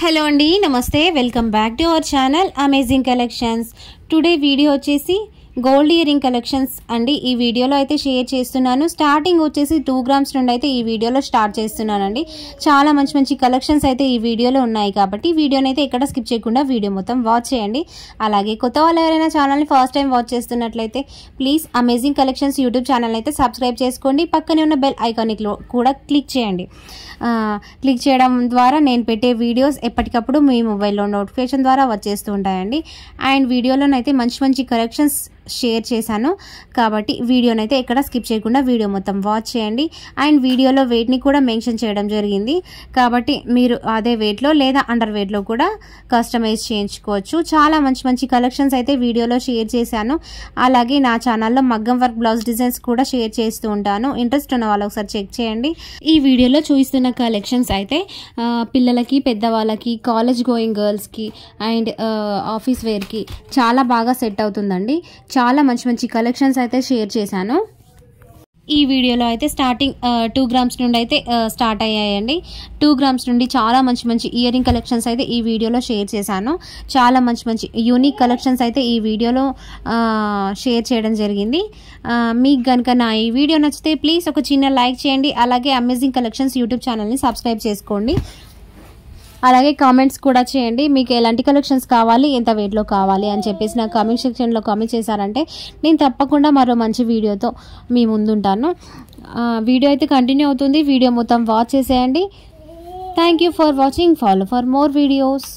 Hello అండి, నమస్తే. Welcome back to our channel amazing collections. Today video వచ్చేసి gold ear ring collections అండి. ఈ వీడియోలో అయితే షేర్ చేస్తున్నాను. స్టార్టింగ్ వచ్చేసి 2 గ్రామ్స్ నుండి అయితే ఈ వీడియోలో స్టార్ట్ చేస్తున్నానండి. చాలా మంచి మంచి కలెక్షన్స్ అయితే ఈ వీడియోలో ఉన్నాయి కాబట్టి వీడియోని అయితే ఎక్కడ స్కిప్ చేయకుండా వీడియో మొత్తం వాచ్ చేయండి. అలాగే కొత్త వాళ్ళు ఎవరైనా ఛానల్ని ఫస్ట్ టైం వాచ్ చేస్తున్నట్లయితే please amazing collections YouTube channel అయితే సబ్స్క్రైబ్ చేసుకోండి. పక్కనే ఉన్న బెల్ ఐకానిక్ కూడా క్లిక్ చేయండి. క్లిక్ చేయడం ద్వారా నేను పెట్టే వీడియోస్ ఎప్పటికప్పుడు మీ మొబైల్లో నోటిఫికేషన్ ద్వారా వచ్చేస్తూ ఉంటాయండి. అండ్ వీడియోలోనైతే మంచి మంచి కలెక్షన్స్ షేర్ చేశాను కాబట్టి వీడియోనైతే ఎక్కడ స్కిప్ చేయకుండా వీడియో మొత్తం వాచ్ చేయండి. అండ్ వీడియోలో వెయిట్ని కూడా మెన్షన్ చేయడం జరిగింది కాబట్టి మీరు అదే వెయిట్లో లేదా అండర్ వెయిట్లో కూడా కస్టమైజ్ చేయించుకోవచ్చు. చాలా మంచి మంచి కలెక్షన్స్ అయితే వీడియోలో షేర్ చేశాను. అలాగే నా ఛానల్లో మగ్గం వర్క్ బ్లౌజ్ డిజైన్స్ కూడా షేర్ చేస్తూ ఉంటాను. ఇంట్రెస్ట్ ఉన్న వాళ్ళు ఒకసారి చెక్ చేయండి. ఈ వీడియోలో చూపిస్తున్న కలెక్షన్స్ అయితే పిల్లలకి, పెద్దవాళ్ళకి, కాలేజ్ గోయింగ్ గర్ల్స్కి అండ్ ఆఫీస్ వేర్కి చాలా బాగా సెట్ అవుతుందండి. చాలా మంచి మంచి కలెక్షన్స్ అయితే షేర్ చేశాను. ఈ వీడియోలో అయితే స్టార్టింగ్ 2 గ్రామ్స్ నుండి అయితే స్టార్ట్ అయ్యాయండి. 2 గ్రామ్స్ నుండి చాలా మంచి మంచి ఇయర్ రింగ్ కలెక్షన్స్ అయితే ఈ వీడియోలో షేర్ చేశాను. చాలా మంచి మంచి యూనిక్ కలెక్షన్స్ అయితే ఈ వీడియోలో షేర్ చేయడం జరిగింది. మీకు కనుక నా ఈ వీడియో నచ్చితే ప్లీజ్ ఒక చిన్న లైక్ చేయండి. అలాగే అమేజింగ్ కలెక్షన్స్ యూట్యూబ్ ఛానల్ని సబ్స్క్రైబ్ చేసుకోండి. అలాగే కామెంట్స్ కూడా చేయండి. మీకు ఎలాంటి కలెక్షన్స్ కావాలి, ఎంత వెయిట్లో కావాలి అని చెప్పేసి నాకు కామెంట్ సెక్షన్లో కామెంట్ చేశారంటే నేను తప్పకుండా మరో మంచి వీడియోతో మీ ముందుంటాను. వీడియో అయితే కంటిన్యూ అవుతుంది. వీడియో మొత్తం వాచ్ చేసేయండి. Thank you for watching. Follow for more videos.